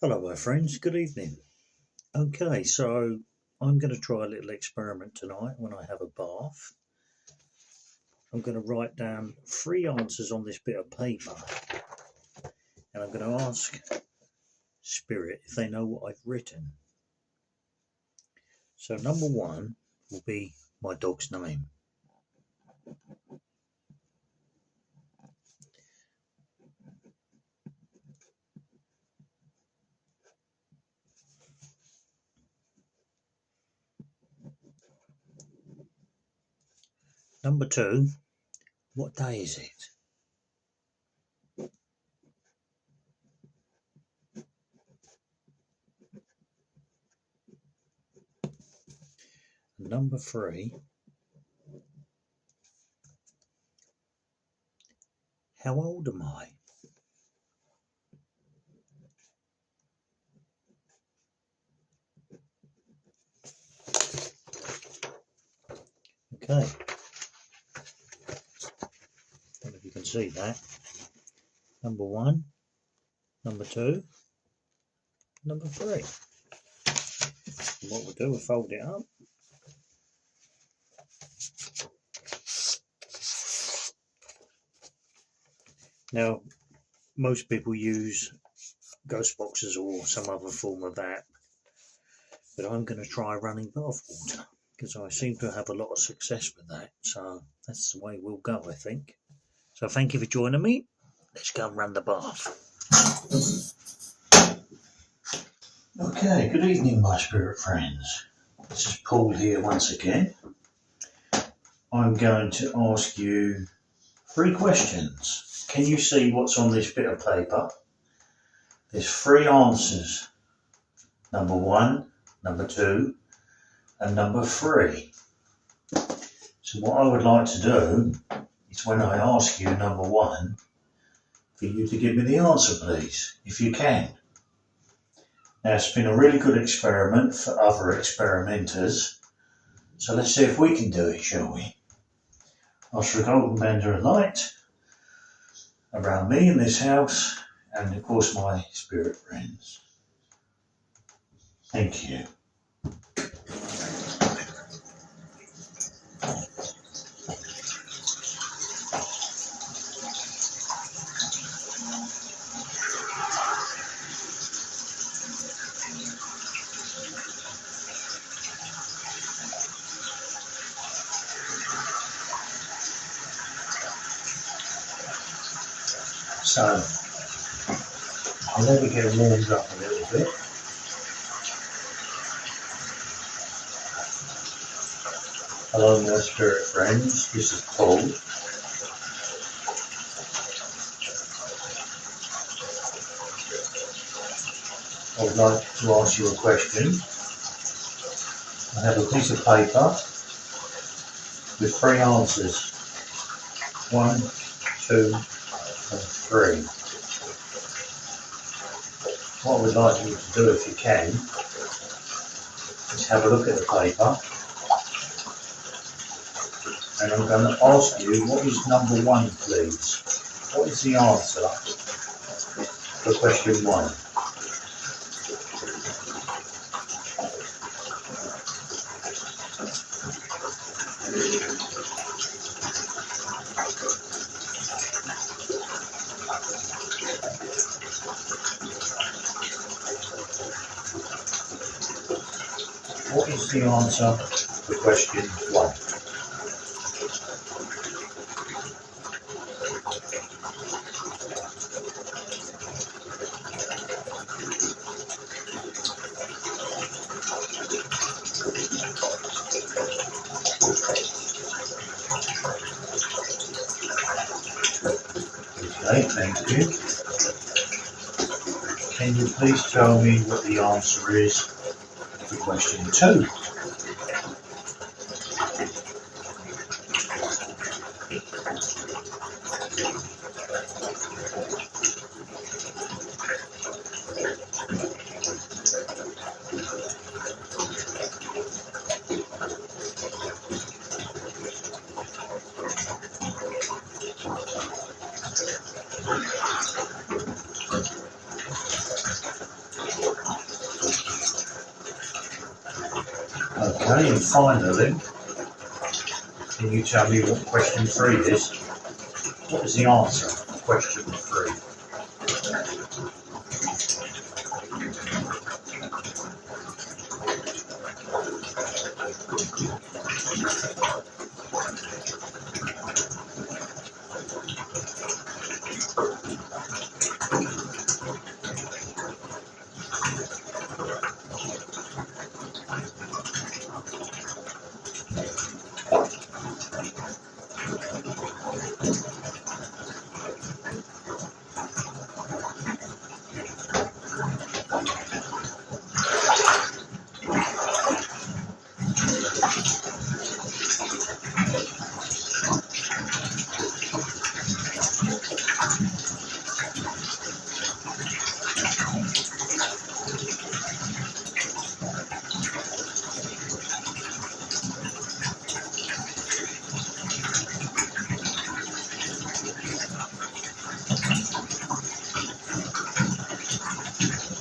Hello, my friends. Good evening. Okay, so I'm going to try a little experiment tonight when I have a bath. I'm going to write down 3 answers on this bit of paper, and I'm going to ask Spirit if they know what I've written. So, number one will be my dog's name. Number two, what day is it? Number three, how old am I? Okay, don't know if you can see that. Number one, number two, number three. And what we'll do, we'll fold it up. Now, most people use ghost boxes or some other form of app, but I'm going to try running bath water because I seem to have a lot of success with that. So that's the way we'll go, I think. So thank you for joining me. Let's go and run the bath. Okay, good evening, my spirit friends. This is Paul here once again. I'm going to ask you 3 questions. Can you see what's on this bit of paper? There's 3 answers. Number 1, number 2, and number 3. So what I would like to do is when I ask you number 1, for you to give me the answer, please, if you can. Now, it's been a really good experiment for other experimenters, so let's see if we can do it, shall we? I'll throw a golden band of light around me in this house and, of course, my spirit friends. Thank you. So, I'll let it get warmed up a little bit. Hello, my spirit friends. This is Paul. I would like to ask you a question. I have a piece of paper with 3 answers. 1, 2, and 3. What I would like you to do, if you can, is have a look at the paper, and I'm going to ask you, what is number 1, please? What is the answer for question 1? What is the answer for question 1? Okay, thank you. Can you please tell me what the answer is for question 2? Okay, and finally, can you tell me what question 3 is? What is the answer to question 3?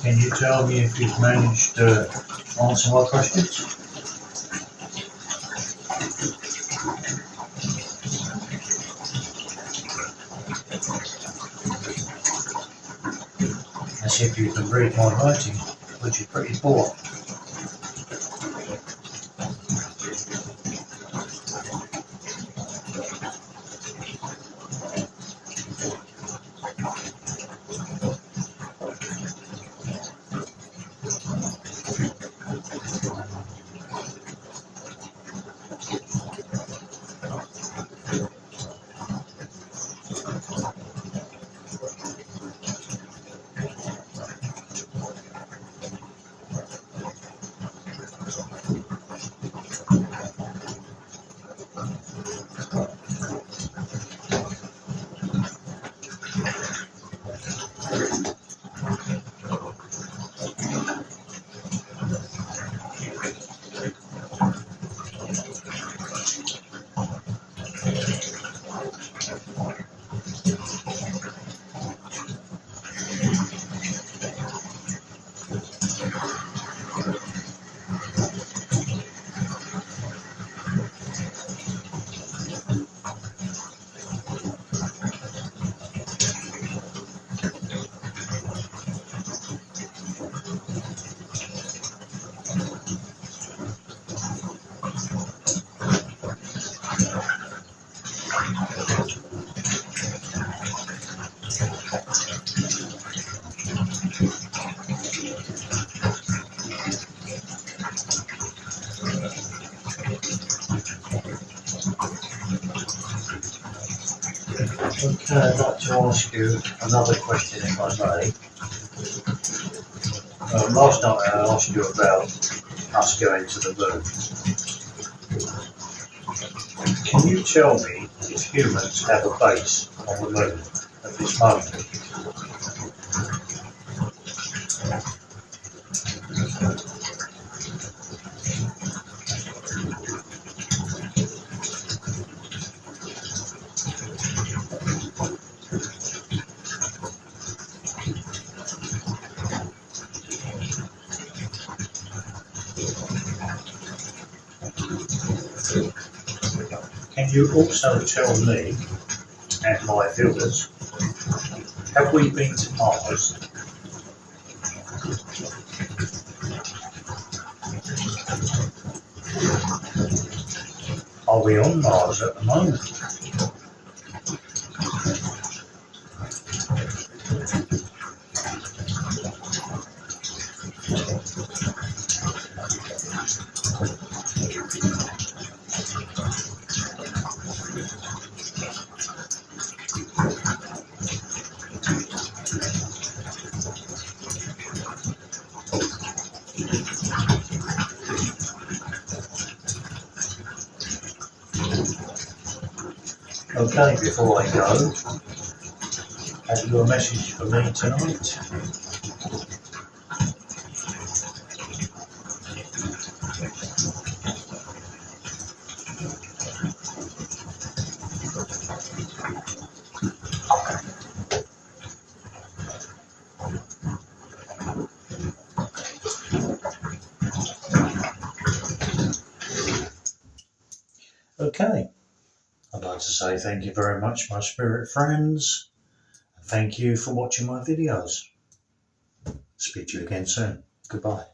Can you tell me if you've managed to answer my questions? As if you can read my writing, which is pretty poor. Okay, I'd like to ask you another question if I may. Last night I asked you about us going to the moon. Can you tell me if humans have a base on the moon at this moment? Can you also tell me and my viewers, have we been to Mars? Are we on Mars at the moment? Okay, before I go, have you a message for me tonight? Okay. I'd like to say thank you very much, my spirit friends. Thank you for watching my videos. Speak to you again soon. Goodbye.